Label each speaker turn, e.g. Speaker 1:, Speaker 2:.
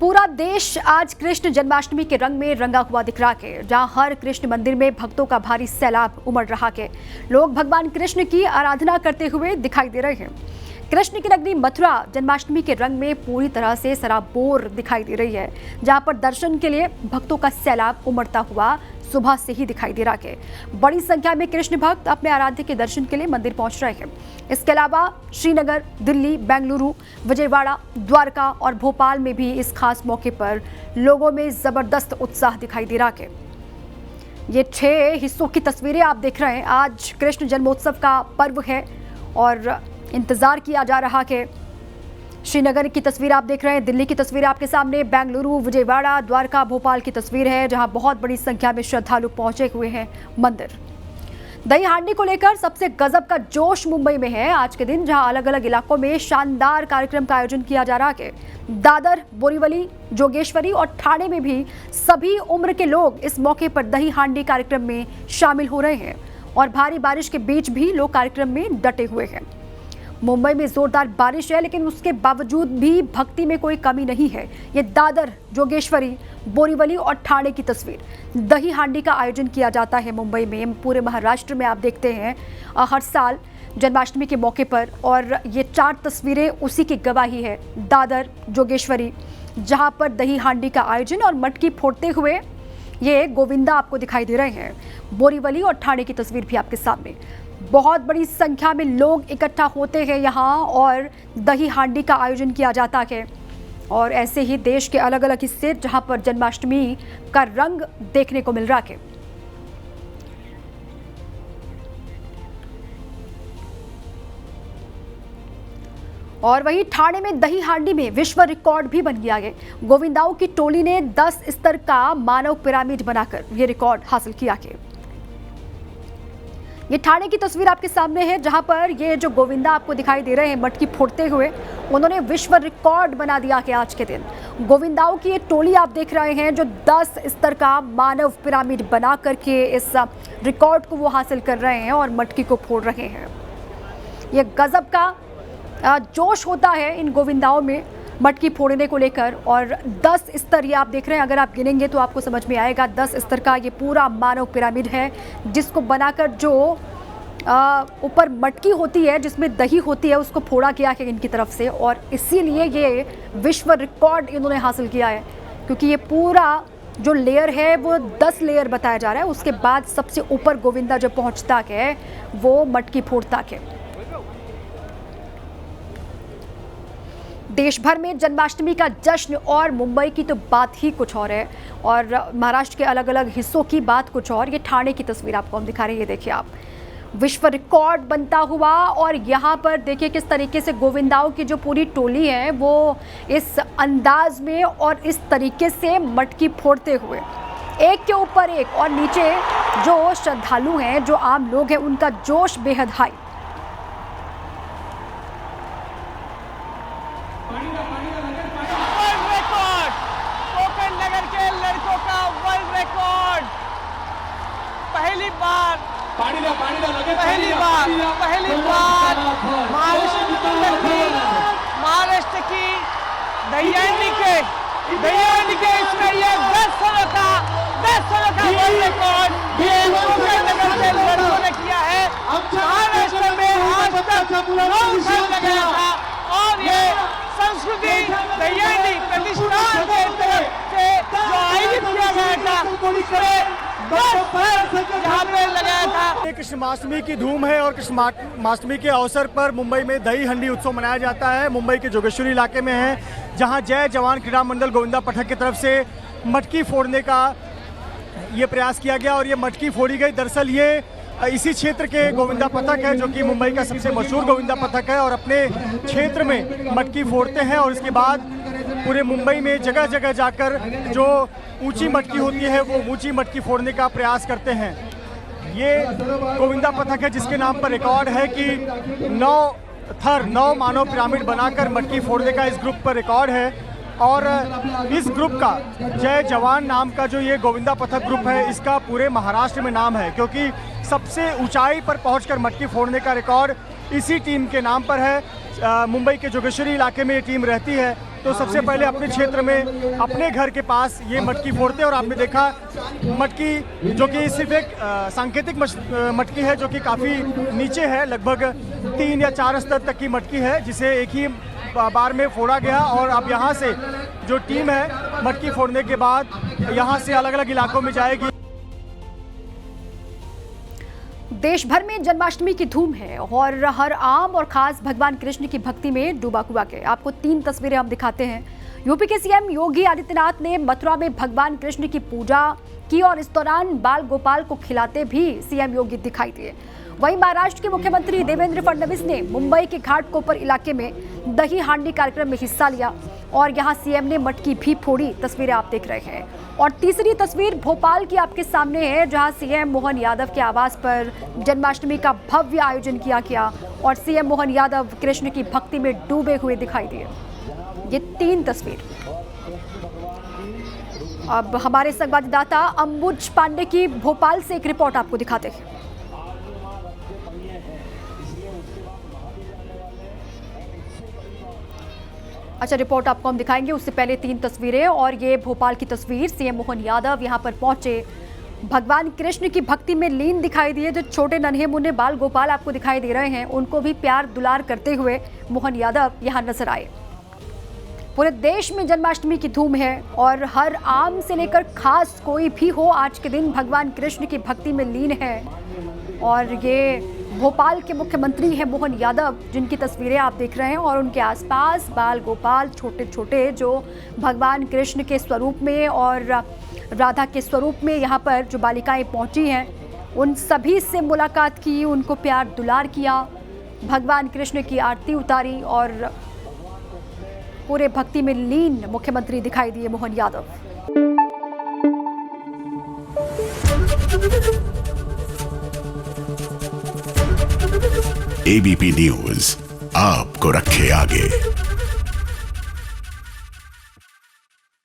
Speaker 1: पूरा देश आज कृष्ण जन्माष्टमी के रंग में रंगा हुआ दिख रहा है, जहां हर कृष्ण मंदिर में भक्तों का भारी सैलाब उमड़ रहा है। लोग भगवान कृष्ण की आराधना करते हुए दिखाई दे रहे हैं। कृष्ण की नगरी मथुरा जन्माष्टमी के रंग में पूरी तरह से सराबोर दिखाई दे रही है, जहां पर दर्शन के लिए भक्तों का सैलाब उमड़ता हुआ सुबह से ही दिखाई दे रहा है। बड़ी संख्या में कृष्ण भक्त अपने आराध्य के दर्शन के लिए मंदिर पहुंच रहे हैं। इसके अलावा श्रीनगर, दिल्ली, बेंगलुरु, विजयवाड़ा, द्वारका और भोपाल में भी इस खास मौके पर लोगों में जबरदस्त उत्साह दिखाई दे रहा है। ये 6 हिस्सों की तस्वीरें आप देख रहे हैं। आज कृष्ण जन्मोत्सव का पर्व है और इंतजार किया जा रहा है। श्रीनगर की तस्वीर आप देख रहे हैं, दिल्ली की तस्वीर आपके सामने, बेंगलुरु, विजयवाड़ा, द्वारका, भोपाल की तस्वीर है, जहां बहुत बड़ी संख्या में श्रद्धालु पहुंचे हुए हैं मंदिर। दही हांडी को लेकर सबसे गजब का जोश मुंबई में है आज के दिन, जहां अलग अलग इलाकों में शानदार कार्यक्रम का आयोजन किया जा रहा है। दादर, बोरीवली, जोगेश्वरी और ठाणे में भी सभी उम्र के लोग इस मौके पर दही हांडी कार्यक्रम में शामिल हो रहे हैं और भारी बारिश के बीच भी लोग कार्यक्रम में डटे हुए हैं। मुंबई में जोरदार बारिश है, लेकिन उसके बावजूद भी भक्ति में कोई कमी नहीं है। ये दादर, जोगेश्वरी, बोरीवली और ठाणे की तस्वीर। दही हांडी का आयोजन किया जाता है मुंबई में, पूरे महाराष्ट्र में आप देखते हैं हर साल जन्माष्टमी के मौके पर, और ये 4 तस्वीरें उसी की गवाही है। दादर, जोगेश्वरी, जहाँ पर दही हांडी का आयोजन और मटकी फोड़ते हुए ये गोविंदा आपको दिखाई दे रहे हैं। बोरीवली और ठाणे की तस्वीर भी आपके सामने। बहुत बड़ी संख्या में लोग इकट्ठा होते हैं यहाँ और दही हांडी का आयोजन किया जाता है। और ऐसे ही देश के अलग अलग हिस्से जहाँ पर जन्माष्टमी का रंग देखने को मिल रहा है। और वहीं ठाणे में दही हांडी में विश्व रिकॉर्ड भी बन गया है। गोविंदाओं की टोली ने 10 स्तर का मानव पिरामिड बनाकर यह रिकॉर्ड हासिल किया है। ये ठाणे की तस्वीर आपके सामने है, जहां पर ये जो गोविंदा आपको दिखाई दे रहे हैं मटकी फोड़ते हुए, उन्होंने विश्व रिकॉर्ड बना दिया है आज के दिन। गोविंदाओं की ये टोली आप देख रहे हैं जो 10 स्तर का मानव पिरामिड बना करके इस रिकॉर्ड को वो हासिल कर रहे हैं और मटकी को फोड़ रहे हैं। ये गजब का जोश होता है इन गोविंदाओं में मटकी फोड़ने को लेकर। और 10 स्तर ये आप देख रहे हैं, अगर आप गिनेंगे तो आपको समझ में आएगा। 10 स्तर का ये पूरा मानव पिरामिड है, जिसको बनाकर जो ऊपर मटकी होती है जिसमें दही होती है उसको फोड़ा गया है इनकी तरफ से, और इसीलिए ये विश्व रिकॉर्ड इन्होंने हासिल किया है। क्योंकि ये पूरा जो लेयर है वो 10 लेयर बताया जा रहा है। उसके बाद सबसे ऊपर गोविंदा जो पहुँचता है वो मटकी फोड़ता है। देश भर में जन्माष्टमी का जश्न और मुंबई की तो बात ही कुछ और है, और महाराष्ट्र के अलग अलग हिस्सों की बात कुछ और। ये ठाणे की तस्वीर आपको हम दिखा रहे हैं, ये देखिए आप, विश्व रिकॉर्ड बनता हुआ। और यहाँ पर देखिए किस तरीके से गोविंदाओं की जो पूरी टोली है वो इस अंदाज में और इस तरीके से मटकी फोड़ते हुए एक के ऊपर एक, और नीचे जो श्रद्धालु हैं, जो आम लोग हैं, उनका जोश बेहद हाई।
Speaker 2: महाराष्ट्र की दही हांडी के इसमें ये 10 सालों का वर्ल्ड रिकॉर्ड नगर के लड़कों ने किया है। महाराष्ट्र में आज तक लॉन्ग टाइम लगाया था, और ये संस्कृति दही हांडी प्रतिष्ठान के तरफ से जो आयोजित किया गया था यहाँ पे लगाया था।
Speaker 3: कृष्णाष्टमी की धूम है और कृष्णाष्टमी के अवसर पर मुंबई में दही हांडी उत्सव मनाया जाता है। मुंबई के जोगेश्वरी इलाके में है, जहां जय जवान क्रीड़ा मंडल गोविंदा पथक की तरफ से मटकी फोड़ने का ये प्रयास किया गया और ये मटकी फोड़ी गई। दरअसल ये इसी क्षेत्र के गोविंदा पथक है, जो कि मुंबई का सबसे मशहूर गोविंदा पथक है, और अपने क्षेत्र में मटकी फोड़ते हैं और इसके बाद पूरे मुंबई में जगह जगह जाकर जो ऊंची मटकी होती है वो ऊंची मटकी फोड़ने का प्रयास करते हैं। ये गोविंदा पथक है जिसके नाम पर रिकॉर्ड है कि 9 मानव पिरामिड बनाकर मटकी फोड़ने का इस ग्रुप पर रिकॉर्ड है। और इस ग्रुप का जय जवान नाम का जो ये गोविंदा पथक ग्रुप है, इसका पूरे महाराष्ट्र में नाम है, क्योंकि सबसे ऊंचाई पर पहुंचकर मटकी फोड़ने का रिकॉर्ड इसी टीम के नाम पर है। मुंबई के जोगेश्वरी इलाके में ये टीम रहती है तो सबसे पहले अपने क्षेत्र में अपने घर के पास ये मटकी फोड़ते हैं। और आपने देखा मटकी जो कि सिर्फ एक सांकेतिक मटकी है, जो कि काफ़ी नीचे है, लगभग 3 या 4 स्तर तक की मटकी है, जिसे एक ही बार में फोड़ा गया। और अब यहाँ से जो टीम है मटकी फोड़ने के बाद यहाँ से अलग अलग इलाकों में जाएगी।
Speaker 1: देश भर में जन्माष्टमी की धूम है और हर आम और खास भगवान कृष्ण की भक्ति में डूबा हुआ है। आपको 3 तस्वीरें हम दिखाते हैं। यूपी के सीएम योगी आदित्यनाथ ने मथुरा में भगवान कृष्ण की पूजा की और इस दौरान बाल गोपाल को खिलाते भी सीएम योगी दिखाई दिए। वहीं महाराष्ट्र के मुख्यमंत्री देवेंद्र फडणवीस ने मुंबई के घाटकोपर इलाके में दही हांडी कार्यक्रम में हिस्सा लिया और यहां सीएम ने मटकी भी फोड़ी। तस्वीरें आप देख रहे हैं। और तीसरी तस्वीर भोपाल की आपके सामने है, जहां सीएम मोहन यादव के आवास पर जन्माष्टमी का भव्य आयोजन किया गया और सीएम मोहन यादव कृष्ण की भक्ति में डूबे हुए दिखाई दिए। ये 3 तस्वीर। अब हमारे संवाददाता अंबुज पांडे की भोपाल से एक रिपोर्ट आपको दिखाते हैं। अच्छा, रिपोर्ट आपको हम दिखाएंगे, उससे पहले 3 तस्वीरें। और ये भोपाल की तस्वीर, सीएम मोहन यादव यहां पर पहुंचे, भगवान कृष्ण की भक्ति में लीन दिखाई दिए। जो छोटे नन्हे मुन्ने बाल गोपाल आपको दिखाई दे रहे हैं, उनको भी प्यार दुलार करते हुए मोहन यादव यहां नजर आए। पूरे देश में जन्माष्टमी की धूम है और हर आम से लेकर खास कोई भी हो, आज के दिन भगवान कृष्ण की भक्ति में लीन है। और ये भोपाल के मुख्यमंत्री हैं मोहन यादव, जिनकी तस्वीरें आप देख रहे हैं। और उनके आसपास बाल गोपाल छोटे छोटे जो भगवान कृष्ण के स्वरूप में और राधा के स्वरूप में यहाँ पर जो बालिकाएं पहुँची हैं, उन सभी से मुलाकात की, उनको प्यार दुलार किया, भगवान कृष्ण की आरती उतारी और पूरे भक्ति में लीन मुख्यमंत्री दिखाई दिए मोहन यादव।
Speaker 4: एबीपी न्यूज आपको रखे आगे।